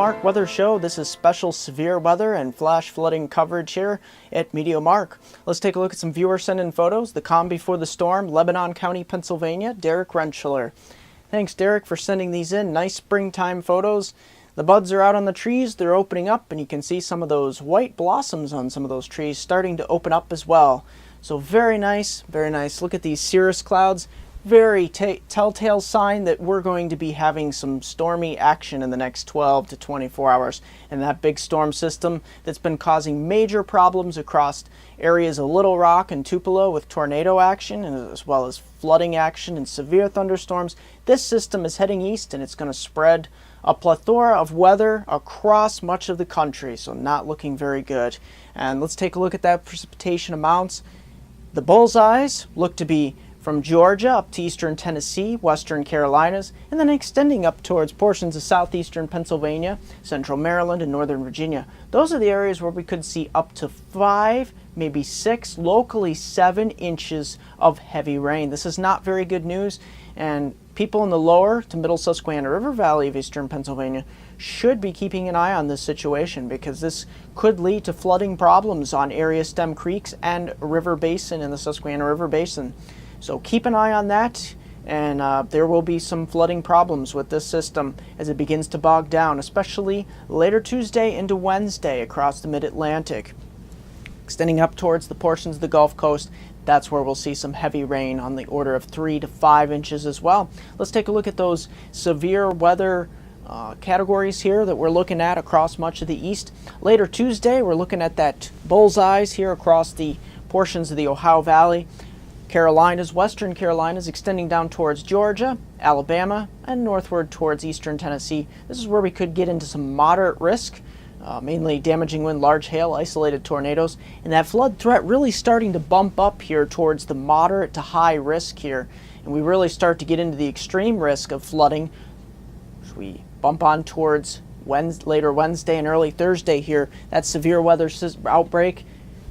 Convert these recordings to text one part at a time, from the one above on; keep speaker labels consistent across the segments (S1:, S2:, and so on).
S1: MeteoMark Weather Show. This is special severe weather and flash flooding coverage here at MeteoMark. Let's take a look at some viewer sent-in photos. The calm before the storm, Lebanon County, Pennsylvania, Derek Rentschler. Thanks, Derek, for sending these in. Nice springtime photos. The buds are out on the trees, they're opening up, and you can see some of those white blossoms on some of those trees starting to open up as well. So very nice, very nice. Look at these cirrus clouds. Very telltale sign that we're going to be having some stormy action in the next 12 to 24 hours. And that big storm system that's been causing major problems across areas of Little Rock and Tupelo with tornado action, and as well as flooding action and severe thunderstorms. This system is heading east, and it's going to spread a plethora of weather across much of the country, so not looking very good. And let's take a look at that precipitation amounts. The bullseyes look to be from Georgia up to eastern Tennessee, western Carolinas, and then extending up towards portions of southeastern Pennsylvania, central Maryland, and northern Virginia. Those are the areas where we could see up to 5, maybe 6, locally 7 inches of heavy rain. This is not very good news, and people in the lower to middle Susquehanna River Valley of eastern Pennsylvania should be keeping an eye on this situation, because this could lead to flooding problems on area stem creeks and river basin in the Susquehanna River Basin. So keep an eye on that, and there will be some flooding problems with this system as it begins to bog down, especially later Tuesday into Wednesday across the mid-Atlantic. Extending up towards the portions of the Gulf Coast, that's where we'll see some heavy rain on the order of 3 to 5 inches as well. Let's take a look at those severe weather categories here that we're looking at across much of the east. Later Tuesday, we're looking at that bullseyes here across the portions of the Ohio Valley, Carolinas, western Carolinas, extending down towards Georgia, Alabama, and northward towards eastern Tennessee. This is where we could get into some moderate risk, mainly damaging wind, large hail, isolated tornadoes, and that flood threat really starting to bump up here towards the moderate to high risk here. And we really start to get into the extreme risk of flooding as we bump on towards later Wednesday and early Thursday here. That severe weather outbreak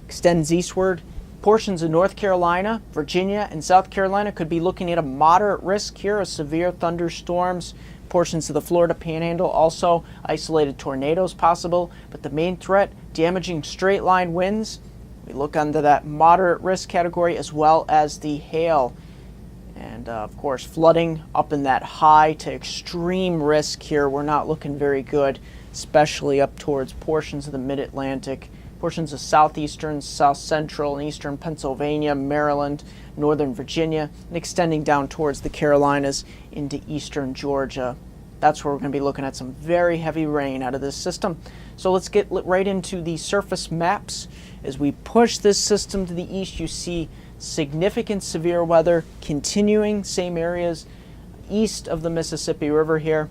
S1: extends eastward. Portions of North Carolina, Virginia, and South Carolina could be looking at a moderate risk here of severe thunderstorms. Portions of the Florida Panhandle also isolated tornadoes possible, but the main threat, damaging straight line winds. We look under that moderate risk category, as well as the hail. And of course, flooding up in that high to extreme risk here. We're not looking very good, especially up towards portions of the mid-Atlantic, portions of southeastern, south central, and eastern Pennsylvania, Maryland, northern Virginia, and extending down towards the Carolinas into eastern Georgia. That's where we're going to be looking at some very heavy rain out of this system. So let's get right into the surface maps. As we push this system to the east, you see significant severe weather continuing, same areas east of the Mississippi River here.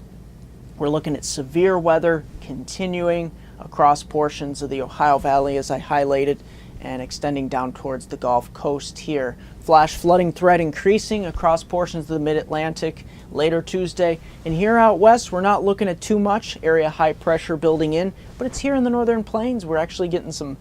S1: We're looking at severe weather continuing across portions of the Ohio Valley, as I highlighted, and extending down towards the Gulf Coast here. Flash flooding threat increasing across portions of the mid-Atlantic later Tuesday. And here out west, we're not looking at too much area high pressure building in, but it's here in the northern plains. We're actually getting some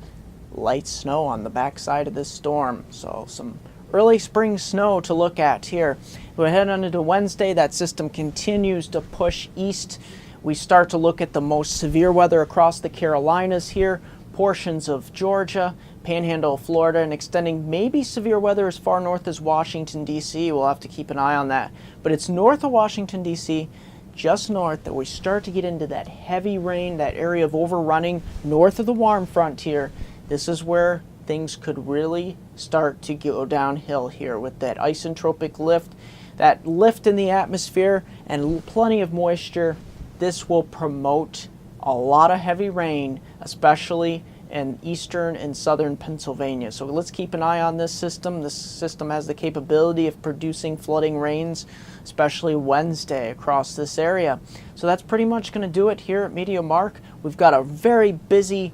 S1: light snow on the backside of this storm. So some early spring snow to look at here. We're heading on into Wednesday. That system continues to push east. We start to look at the most severe weather across the Carolinas here, portions of Georgia, Panhandle of Florida, and extending maybe severe weather as far north as Washington, D.C. We'll have to keep an eye on that. But it's north of Washington, D.C., just north, that we start to get into that heavy rain, that area of overrunning north of the warm front here. This is where things could really start to go downhill here with that isentropic lift, that lift in the atmosphere, and plenty of moisture. This will promote a lot of heavy rain, especially in eastern and southern Pennsylvania. So let's keep an eye on this system. This system has the capability of producing flooding rains, especially Wednesday across this area. So that's pretty much going to do it here at MeteoMark. We've got a very busy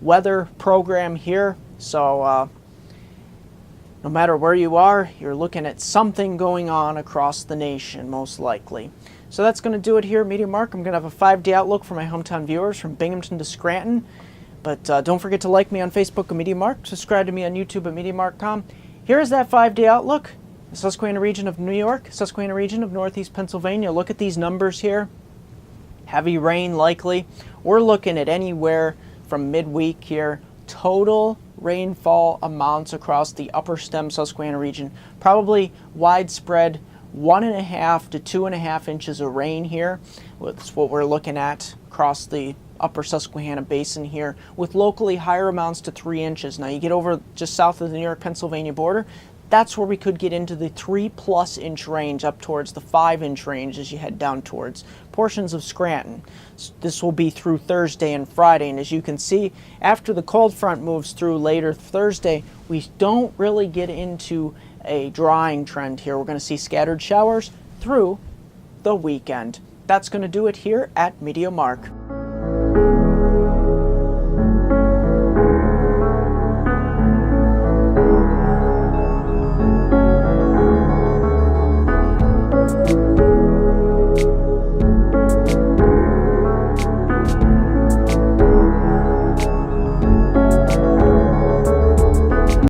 S1: weather program here. So no matter where you are, you're looking at something going on across the nation, most likely. So that's going to do it here at MeteoMark. I'm going to have a 5-day outlook for my hometown viewers from Binghamton to Scranton. But don't forget to like me on Facebook at MeteoMark, subscribe to me on YouTube at MeteoMark.com. Here is that 5-day outlook. The Susquehanna region of New York, Susquehanna region of Northeast Pennsylvania. Look at these numbers here. Heavy rain likely. We're looking at anywhere from midweek here. Total rainfall amounts across the upper stem Susquehanna region, probably widespread 1.5 to 2.5 inches of rain here. That's what we're looking at across the upper Susquehanna basin here, with locally higher amounts to 3 inches. Now you get over just south of the New York-Pennsylvania border, that's where we could get into the 3+ inch range, up towards the 5-inch range as you head down towards portions of Scranton. This will be through Thursday and Friday, and as you can see, after the cold front moves through later Thursday, we don't really get into a drying trend here. We're going to see scattered showers through the weekend. That's going to do it here at MeteoMark.